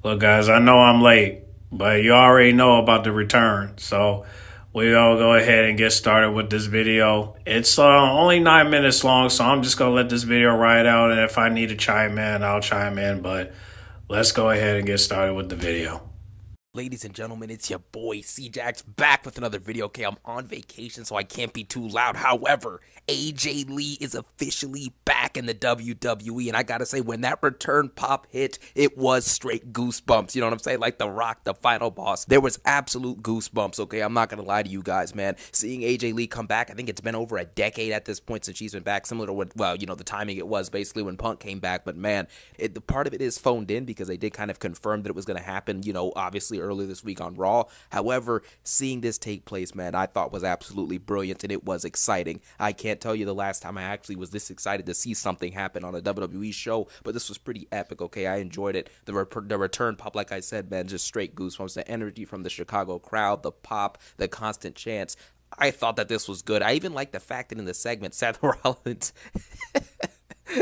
Look, guys, I know I'm late, but you already know about the return. So we all go ahead and get started with this video. It's only 9 minutes long, so I'm just going to let this video ride out. And if I need to chime in, I'll chime in. But let's go ahead and get started with the video. Ladies and gentlemen, it's your boy CJAX back with another video. Okay, I'm on vacation, so I can't be too loud. However, AJ Lee is officially back in the WWE, and I gotta say, when that return pop hit, it was straight goosebumps. You know what I'm saying? Like The Rock, the final boss. There was absolute goosebumps, okay? I'm not gonna lie to you guys, man. Seeing AJ Lee come back, I think it's been over a decade at this point since she's been back, similar to when, well, you know, the timing it was basically when Punk came back, but man, the part of it is phoned in because they did kind of confirm that it was gonna happen, you know, obviously earlier this week on Raw. However, seeing this take place, man, I thought was absolutely brilliant, and it was exciting. I can't tell you the last time I actually was this excited to see something happen on a WWE show, but this was pretty epic, okay? I enjoyed it. The return pop, like I said, man, just straight goosebumps. The energy from the Chicago crowd, the pop, the constant chants. I thought that this was good. I even liked the fact that in the segment, Seth Rollins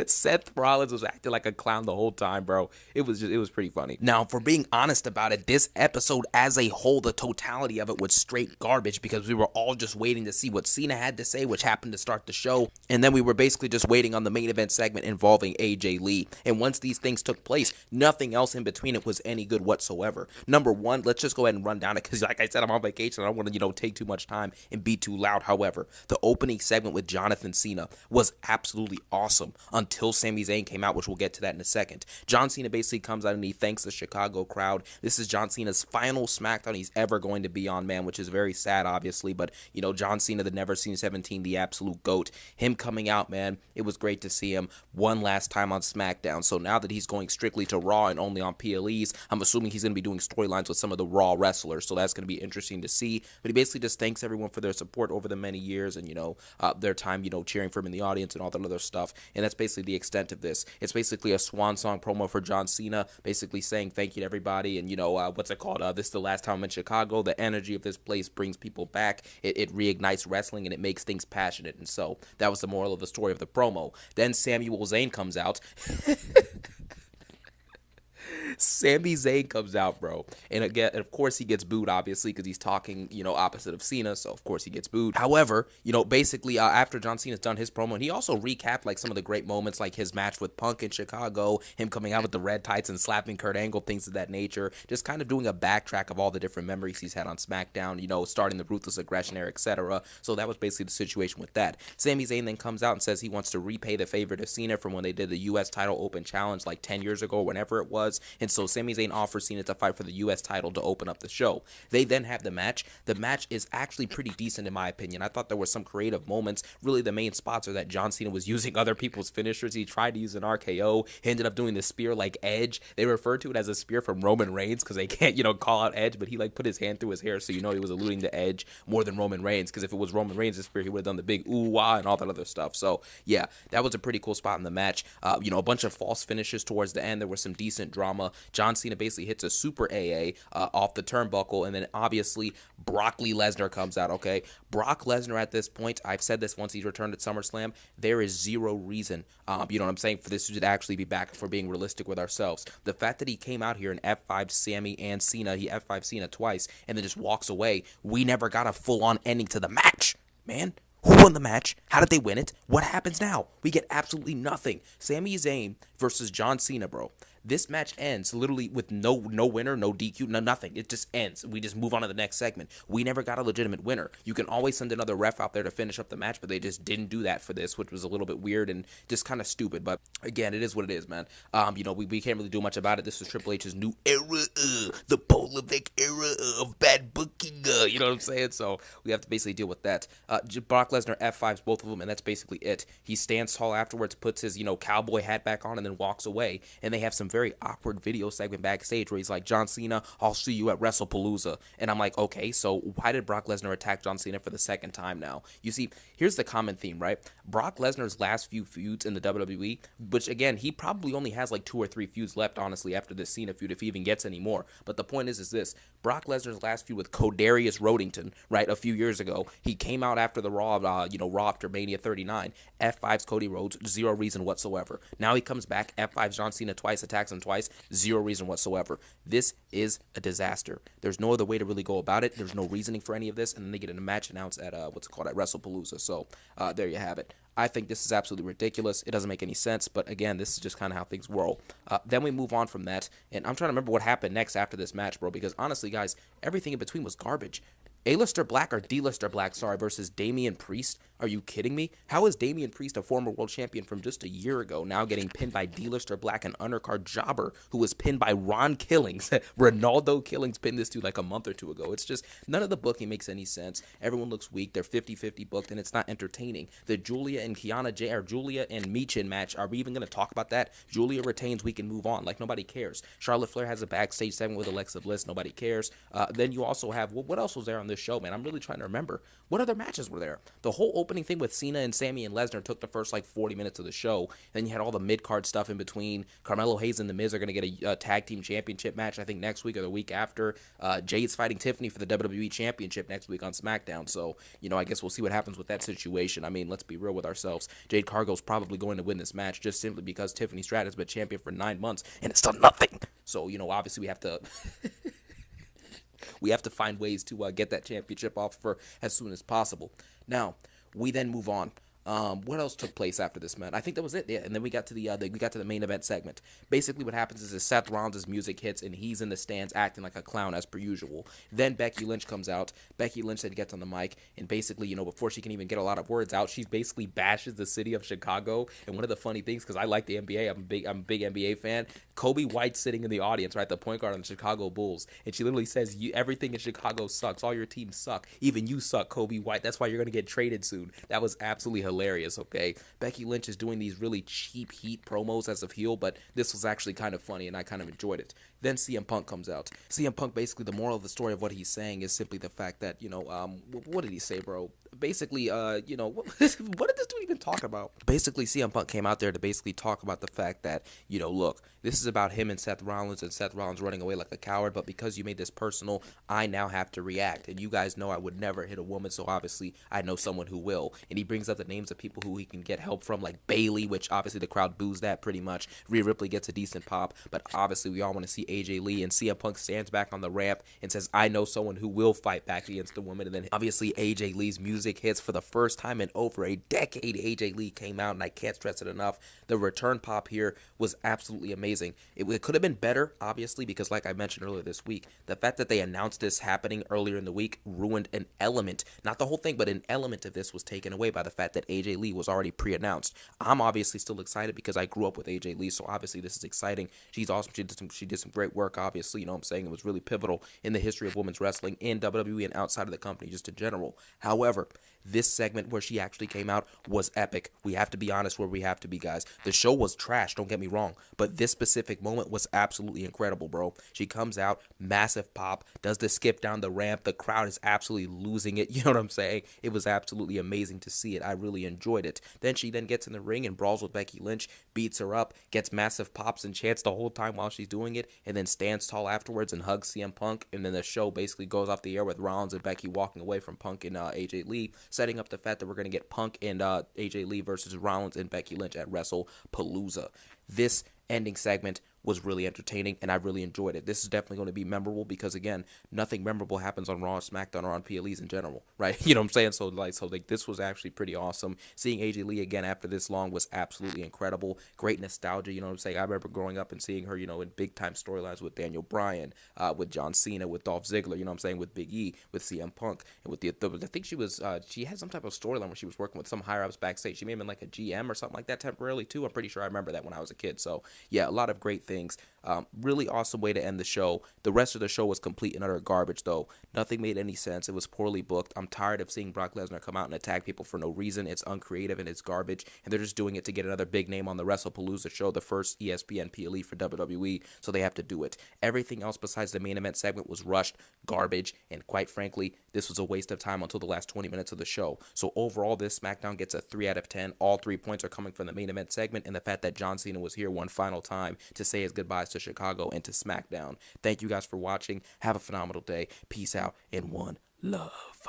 Seth Rollins was acting like a clown the whole time, bro. It was pretty funny. Now, for being honest about it, this episode as a whole, the totality of it was straight garbage because we were all just waiting to see what Cena had to say, which happened to start the show. And then we were basically just waiting on the main event segment involving AJ Lee. And once these things took place, nothing else in between it was any good whatsoever. Number one, let's just go ahead and run down it because, like I said, I'm on vacation. I don't want to, take too much time and be too loud. However, the opening segment with Jonathan Cena was absolutely awesome until Sami Zayn came out, which we'll get to that in a second. John Cena basically comes out and he thanks the Chicago crowd. This is John Cena's final Smackdown he's ever going to be on, man, which is very sad, obviously, but, John Cena, the Never Seen 17, the absolute GOAT, him coming out, man, it was great to see him one last time on Smackdown. So now that he's going strictly to Raw and only on PLEs, I'm assuming he's going to be doing storylines with some of the Raw wrestlers, so that's going to be interesting to see. But he basically just thanks everyone for their support over the many years and, their time, cheering for him in the audience and all that other stuff. And that's basically the extent of this. It's basically a swan song promo for John Cena, basically saying thank you to everybody. And, what's it called? This is the last time I'm in Chicago. The energy of this place brings people back. It reignites wrestling and it makes things passionate. And so that was the moral of the story of the promo. Then Samuel Zayn comes out. Sami Zayn comes out, bro. And again, of course, he gets booed, obviously, because he's talking, opposite of Cena. So, of course, he gets booed. However, basically, after John Cena's done his promo, and he also recapped, like, some of the great moments, like his match with Punk in Chicago, him coming out with the red tights and slapping Kurt Angle, things of that nature. Just kind of doing a backtrack of all the different memories he's had on SmackDown, starting the Ruthless Aggression era, etc. So that was basically the situation with that. Sami Zayn then comes out and says he wants to repay the favor to Cena from when they did the U.S. title open challenge, like 10 years ago, whenever it was. And so Sami Zayn offers Cena to fight for the U.S. title to open up the show. They then have the match. The match is actually pretty decent in my opinion. I thought there were some creative moments. Really, the main spots are that John Cena was using other people's finishers. He tried to use an RKO. He ended up doing the spear like Edge. They refer to it as a spear from Roman Reigns because they can't, call out Edge, but he put his hand through his hair, so he was alluding to Edge more than Roman Reigns, because if it was Roman Reigns' spear, he would have done the big ooh-wah and all that other stuff. So, yeah, that was a pretty cool spot in the match. A bunch of false finishes towards the end. There was some decent drama. John Cena basically hits a super AA off the turnbuckle, and then obviously Brock Lesnar comes out, okay? Brock Lesnar at this point, I've said this once he's returned at SummerSlam, there is zero reason, you know what I'm saying, for this to actually be back, for being realistic with ourselves. The fact that he came out here and F5'd Sammy and Cena, he F5'd Cena twice, and then just walks away, we never got a full-on ending to the match, man. Who won the match? How did they win it? What happens now? We get absolutely nothing. Sami Zayn versus John Cena, bro. This match ends literally with no winner, no DQ, nothing. It just ends. We just move on to the next segment. We never got a legitimate winner. You can always send another ref out there to finish up the match, but they just didn't do that for this, which was a little bit weird and just kind of stupid. But again, it is what it is, man. We can't really do much about it. This was Triple H's new era, the Polovic era of bad booking. You know what I'm saying? So we have to basically deal with that. Brock Lesnar F5s both of them, and that's basically it. He stands tall afterwards, puts his cowboy hat back on, and then walks away. And they have some very awkward video segment backstage where he's like, John Cena, I'll see you at WrestlePalooza. And I'm like, okay, so why did Brock Lesnar attack John Cena for the second time now? You see, here's the common theme, right? Brock Lesnar's last few feuds in the WWE, which again, he probably only has like 2 or 3 feuds left, honestly, after this Cena feud, if he even gets any more. But the point is this, Brock Lesnar's last feud with Codarius Rodington, right, a few years ago, he came out after the Raw, Raw after Mania 39, F5's Cody Rhodes, zero reason whatsoever. Now he comes back, F5's John Cena twice, attacks attacks him twice. Zero reason whatsoever. This is a disaster. There's no other way to really go about it. There's no reasoning for any of this, and then they get a match announced at at WrestlePalooza. So there you have it. I think this is absolutely ridiculous. It doesn't make any sense, but again, this is just kind of how things roll. Then we move on from that, and I'm trying to remember what happened next after this match, bro, because honestly, guys, everything in between was garbage. A-lister Black or D-lister Black, versus Damian Priest. Are you kidding me? How is Damian Priest, a former world champion from just a year ago, now getting pinned by D-lister Black, an undercard jobber who was pinned by Ron Killings? Ronaldo Killings pinned this dude like a month or two ago. It's just, none of the booking makes any sense. Everyone looks weak. They're 50-50 booked, and it's not entertaining. The Julia and Julia and Michin match, are we even going to talk about that? Julia retains, we can move on. Like, nobody cares. Charlotte Flair has a backstage segment with Alexa Bliss. Nobody cares. Then you also have, what else was there on this show, man? I'm really trying to remember. What other matches were there? The whole opening thing with Cena and Sammy and Lesnar took the first like 40 minutes of the show. Then you had all the mid-card stuff in between. Carmelo Hayes and The Miz are going to get a tag team championship match, I think, next week or the week after. Jade's fighting Tiffany for the WWE championship next week on SmackDown. So, I guess we'll see what happens with that situation. I mean, let's be real with ourselves. Jade Cargill's probably going to win this match just simply because Tiffany Stratton's been champion for 9 months and it's done nothing. So, obviously we have to... we have to find ways to get that championship off for as soon as possible. Now, we then move on. What else took place after this, man? I think that was it. Yeah, and then we got to the main event segment. Basically, what happens is Seth Rollins' music hits, and he's in the stands acting like a clown as per usual. Then Becky Lynch comes out. Becky Lynch then gets on the mic, and basically, before she can even get a lot of words out, she basically bashes the city of Chicago. And one of the funny things, because I like the NBA, I'm a big NBA fan. Kobe White's sitting in the audience, right, the point guard on the Chicago Bulls, and she literally says, "Everything in Chicago sucks. All your teams suck. Even you suck, Kobe White. That's why you're gonna get traded soon." That was absolutely hilarious. Okay, Becky Lynch is doing these really cheap heat promos as a heel, but this was actually kind of funny, and I kind of enjoyed it. Then CM Punk comes out. CM Punk, basically, the moral of the story of what he's saying is simply the fact that, what did he say, bro? Basically, what did this dude even talk about? Basically, CM Punk came out there to basically talk about the fact that, look, this is about him and Seth Rollins running away like a coward, but because you made this personal, I now have to react. And you guys know I would never hit a woman, so obviously I know someone who will. And he brings up the names of people who he can get help from, like Bayley, which obviously the crowd boos that pretty much. Rhea Ripley gets a decent pop, but obviously we all want to see AJ Lee, and CM Punk stands back on the ramp and says, I know someone who will fight back against the woman. And then obviously AJ Lee's music hits for the first time in over a decade. AJ Lee came out, and I can't stress it enough. The return pop here was absolutely amazing. It could have been better, obviously, because like I mentioned earlier this week, the fact that they announced this happening earlier in the week ruined an element, not the whole thing, but an element of this was taken away by the fact that AJ Lee was already pre-announced. I'm obviously still excited because I grew up with AJ Lee, so obviously this is exciting. She's awesome. She did some great work, obviously, what I'm saying? It was really pivotal in the history of women's wrestling in WWE and outside of the company just in general. However, this segment where she actually came out was epic. We have to be honest where we have to be, guys. The show was trash, don't get me wrong, but this specific moment was absolutely incredible, bro. She comes out, massive pop, does the skip down the ramp. The crowd is absolutely losing it. You know what I'm saying? It was absolutely amazing to see it. I really enjoyed it. Then she then gets in the ring and brawls with Becky Lynch, beats her up, gets massive pops and chants the whole time while she's doing it, and then stands tall afterwards and hugs CM Punk. And then the show basically goes off the air with Rollins and Becky walking away from Punk and AJ Lee, setting up the fact that we're going to get Punk and AJ Lee versus Rollins and Becky Lynch at WrestlePalooza. This ending segment was really entertaining, and I really enjoyed it. This is definitely going to be memorable because, again, nothing memorable happens on Raw or SmackDown or on PLEs in general, right? You know what I'm saying? So this was actually pretty awesome. Seeing AJ Lee again after this long was absolutely incredible. Great nostalgia, you know what I'm saying? I remember growing up and seeing her, in big-time storylines with Daniel Bryan, with John Cena, with Dolph Ziggler, you know what I'm saying, with Big E, with CM Punk, and with I think she had some type of storyline where she was working with some higher-ups backstage. She may have been like a GM or something like that temporarily, too. I'm pretty sure I remember that when I was a kid. So, yeah, a lot of great things. Really awesome way to end the show. The rest of the show was complete and utter garbage, though. Nothing made any sense. It was poorly booked. I'm tired of seeing Brock Lesnar come out and attack people for no reason. It's uncreative and it's garbage, and they're just doing it to get another big name on the WrestlePalooza show, the first ESPN PLE for WWE, so they have to do it. Everything else besides the main event segment was rushed, garbage, and quite frankly, this was a waste of time until the last 20 minutes of the show. So overall, this SmackDown gets a 3 out of 10. All 3 points are coming from the main event segment and the fact that John Cena was here one final time to say his goodbyes to Chicago and to SmackDown. Thank you guys for watching. Have a phenomenal day. Peace out and one love.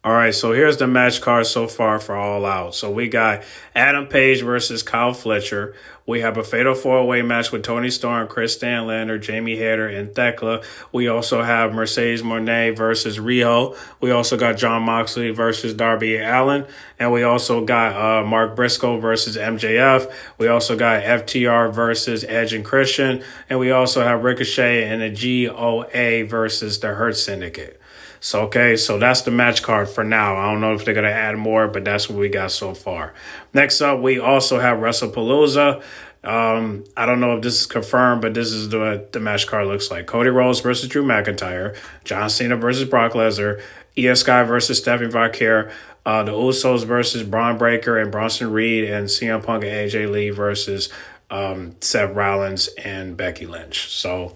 All right, so here's the match card so far for All Out. So we got Adam Page versus Kyle Fletcher. We have a fatal four-way match with Tony Storm, Chris Stanlander, Jamie Hayter, and Thekla. We also have Mercedes Moné versus Riho. We also got Jon Moxley versus Darby Allin. And we also got Mark Briscoe versus MJF. We also got FTR versus Edge and Christian. And we also have Ricochet and the GOA versus the Hurt Syndicate. So that's the match card for now. I don't know if they're going to add more, but that's what we got so far. Next up, we also have WrestlePalooza. I don't know if this is confirmed, but this is what the match card looks like. Cody Rhodes versus Drew McIntyre. John Cena versus Brock Lesnar. Io Sky versus Stephanie Vaquer. The Usos versus Braun Breaker and Bronson Reed. And CM Punk and AJ Lee versus Seth Rollins and Becky Lynch. So,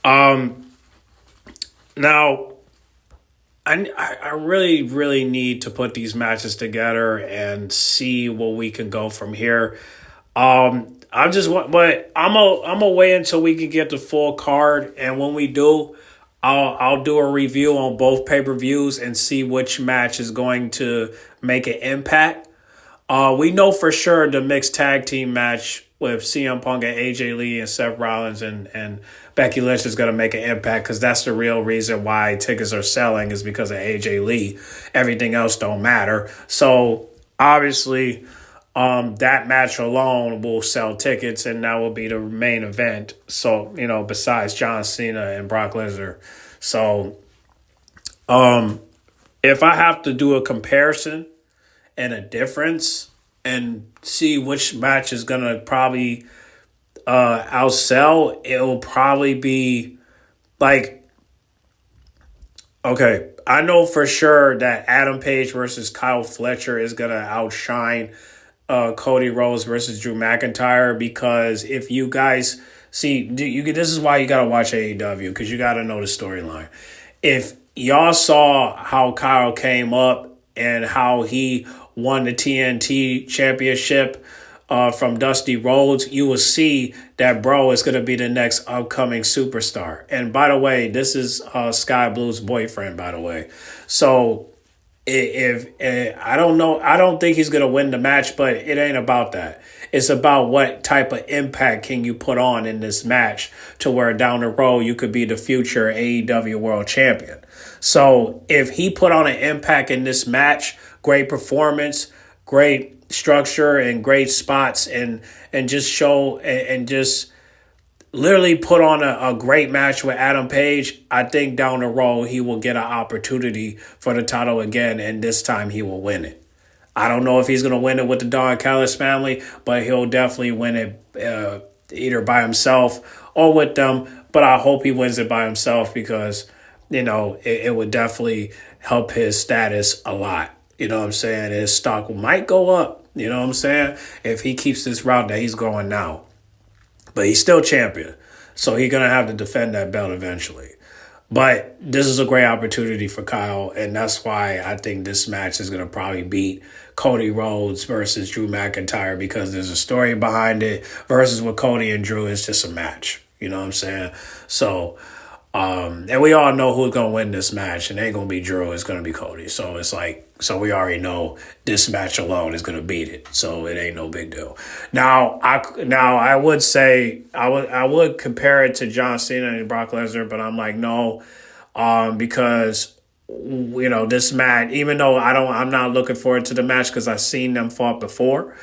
now, I really, really need to put these matches together and see what we can go from here. I'm gonna wait until we can get the full card, and when we do, I'll do a review on both pay-per-views and see which match is going to make an impact. We know for sure the mixed tag team match with CM Punk and AJ Lee and Seth Rollins and Becky Lynch is going to make an impact because that's the real reason why tickets are selling is because of AJ Lee. Everything else don't matter. So obviously that match alone will sell tickets and that will be the main event. So, besides John Cena and Brock Lesnar. So if I have to do a comparison and a difference and see which match is going to probably outsell, it will probably be like, okay, I know for sure that Adam Page versus Kyle Fletcher is going to outshine Cody Rhodes versus Drew McIntyre because if you guys see, this is why you got to watch AEW because you got to know the storyline. If y'all saw how Kyle came up and how he won the TNT championship from Dusty Rhodes, you will see that bro is going to be the next upcoming superstar. And by the way, this is Sky Blue's boyfriend, by the way. So if I don't know, I don't think he's going to win the match, but it ain't about that. It's about what type of impact can you put on in this match to where down the road you could be the future AEW world champion. So if he put on an impact in this match, great performance, great structure and great spots and just show and just literally put on a great match with Adam Page, I think down the road he will get an opportunity for the title again and this time he will win it. I don't know if he's going to win it with the Don Callis family, but he'll definitely win it either by himself or with them. But I hope he wins it by himself because, it would definitely help his status a lot. You know what I'm saying? His stock might go up, you know what I'm saying, if he keeps this route that he's going now. But he's still champion, so he's going to have to defend that belt eventually. But this is a great opportunity for Kyle, and that's why I think this match is going to probably beat Cody Rhodes versus Drew McIntyre because there's a story behind it versus with Cody and Drew. It's just a match, you know what I'm saying? So, and we all know who's going to win this match, and it ain't going to be Drew, it's going to be Cody. So it's like, so we already know this match alone is going to beat it. So it ain't no big deal. Now I would say I would compare it to John Cena and Brock Lesnar, but I'm like, no, because this match, even though I'm not looking forward to the match because I've seen them fought before.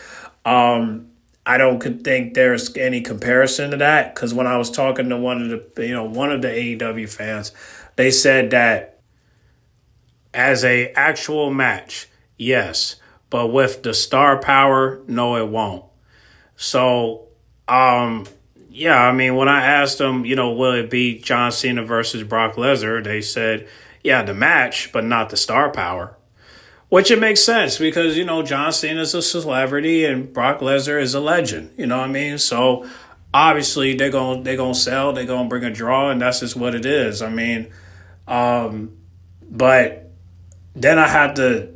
I don't think there's any comparison to that because when I was talking to one of the AEW fans, they said that as a actual match, yes, but with the star power, no, it won't. So, yeah, I mean, when I asked them, will it be John Cena versus Brock Lesnar? They said, yeah, the match, but not the star power. Which it makes sense because, John Cena's a celebrity and Brock Lesnar is a legend. You know what I mean? So obviously they're gonna sell, they're gonna bring a draw, and that's just what it is. I mean, but then I had to,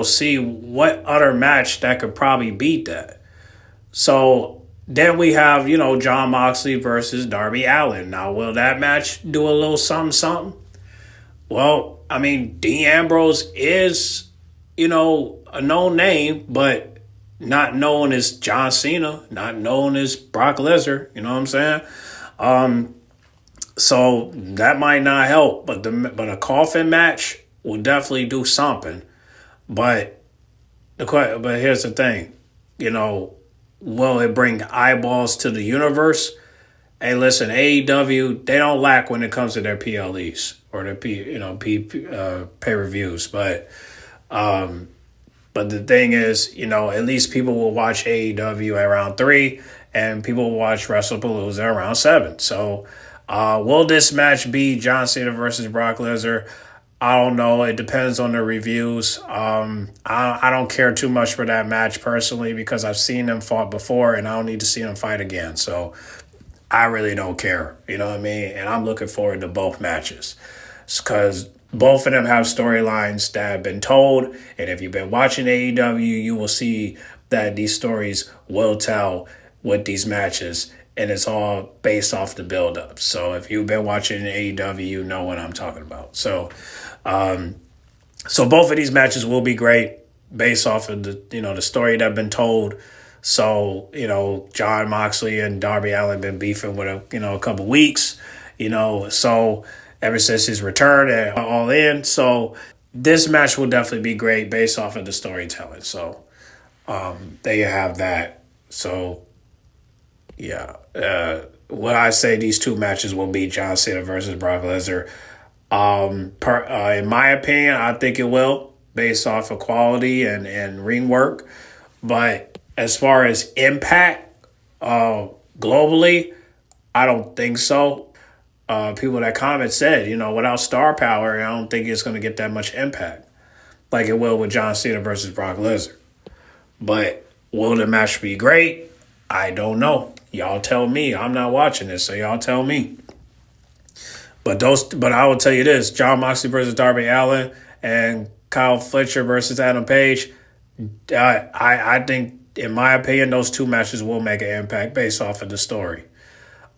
see what other match that could probably beat that. So then we have, Jon Moxley versus Darby Allin. Now, will that match do a little something? Well, I mean, Dean Ambrose is, a known name, but not known as John Cena, not known as Brock Lesnar. You know what I'm saying? So that might not help, but a coffin match will definitely do something. But but here's the thing, you know, will it bring eyeballs to the universe? Hey, listen, AEW, they don't lack when it comes to their PLEs or their pay reviews, but the thing is, at least people will watch AEW at around 3, and people will watch WrestlePalooza around 7. So, will this match be John Cena versus Brock Lesnar? I don't know. It depends on the reviews. I don't care too much for that match personally because I've seen them fought before, and I don't need to see them fight again. So, I really don't care. You know what I mean? And I'm looking forward to both matches because both of them have storylines that have been told. And if you've been watching AEW, you will see that these stories will tell with these matches. And it's all based off the build-up. So if you've been watching AEW, you know what I'm talking about. So both of these matches will be great based off of the story that's been told. So, John Moxley and Darby Allin been beefing with a couple weeks, so ever since his return at All In. So this match will definitely be great based off of the storytelling. So there you have that. So yeah, when I say these two matches will be John Cena versus Brock Lesnar, in my opinion, I think it will based off of quality and ring work. But as far as impact globally, I don't think so. People that comment said, without star power, I don't think it's going to get that much impact like it will with John Cena versus Brock Lesnar. But will the match be great? I don't know. Y'all tell me. I'm not watching this, so y'all tell me. But I will tell you this: John Moxley versus Darby Allin and Kyle Fletcher versus Adam Page. I think, in my opinion, those two matches will make an impact based off of the story,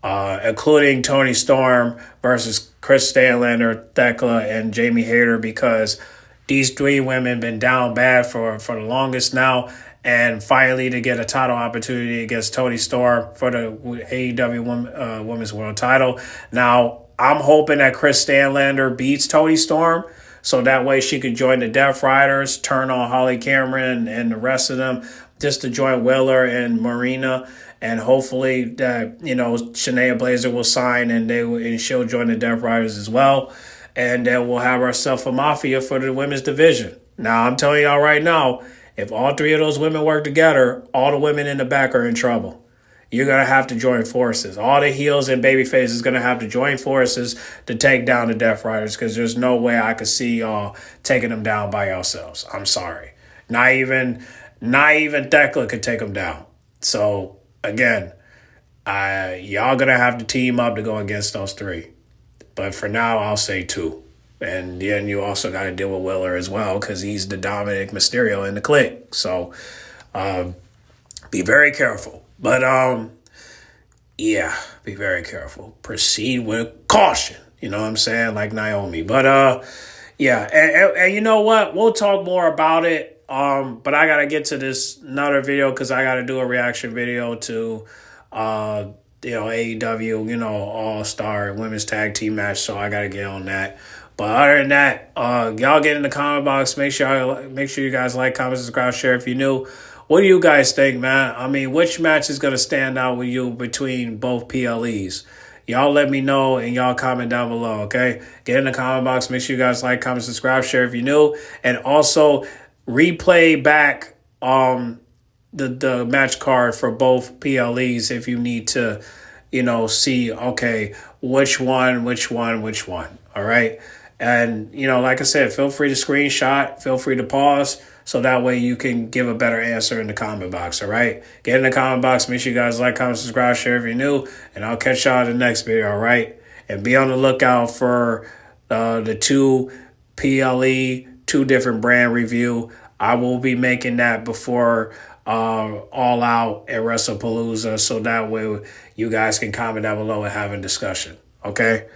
including Toni Storm versus Chris Statlander, Thekla, and Jamie Hayter, because these three women been down bad for the longest now, and finally to get a title opportunity against Toni Storm for the AEW Women's World Title. Now, I'm hoping that Chris Statlander beats Toni Storm, so that way she could join the Death Riders, turn on Holly Cameron and the rest of them, just to join Wheeler and Marina, and hopefully that Shania Blazer will sign and she'll join the Death Riders as well, and then we'll have ourselves a mafia for the women's division. Now I'm telling y'all right now, if all three of those women work together, all the women in the back are in trouble. You're gonna have to join forces. All the heels and babyface is gonna have to join forces to take down the Death Riders, because there's no way I could see y'all taking them down by yourselves. I'm sorry. Not even Thekla could take them down. So, again, y'all going to have to team up to go against those three. But for now, I'll say 2. And then you also got to deal with Wheeler as well, because he's the Dominic Mysterio in the clique. So, be very careful. But, yeah, be very careful. Proceed with caution. You know what I'm saying? Like Naomi. But, yeah. And you know what? We'll talk more about it. But I gotta get to this another video because I gotta do a reaction video to AEW, All-Star Women's Tag Team match, so I gotta get on that. But other than that, y'all get in the comment box. Make sure you guys like, comment, subscribe, share if you're new. What do you guys think, man? I mean, which match is gonna stand out with you between both PLEs? Y'all let me know and y'all comment down below, okay? Get in the comment box. Make sure you guys like, comment, subscribe, share if you're new. And also replay back the match card for both PLEs if you need to, see, okay, which one. All right. And, like I said, feel free to screenshot, feel free to pause, so that way you can give a better answer in the comment box, all right? Get in the comment box. Make sure you guys like, comment, subscribe, share if you're new, and I'll catch y'all in the next video, all right? And be on the lookout for the 2 PLE, 2 different brand review. I will be making that before All Out at WrestlePalooza, so that way you guys can comment down below and have a discussion, okay?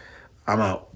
I'm out.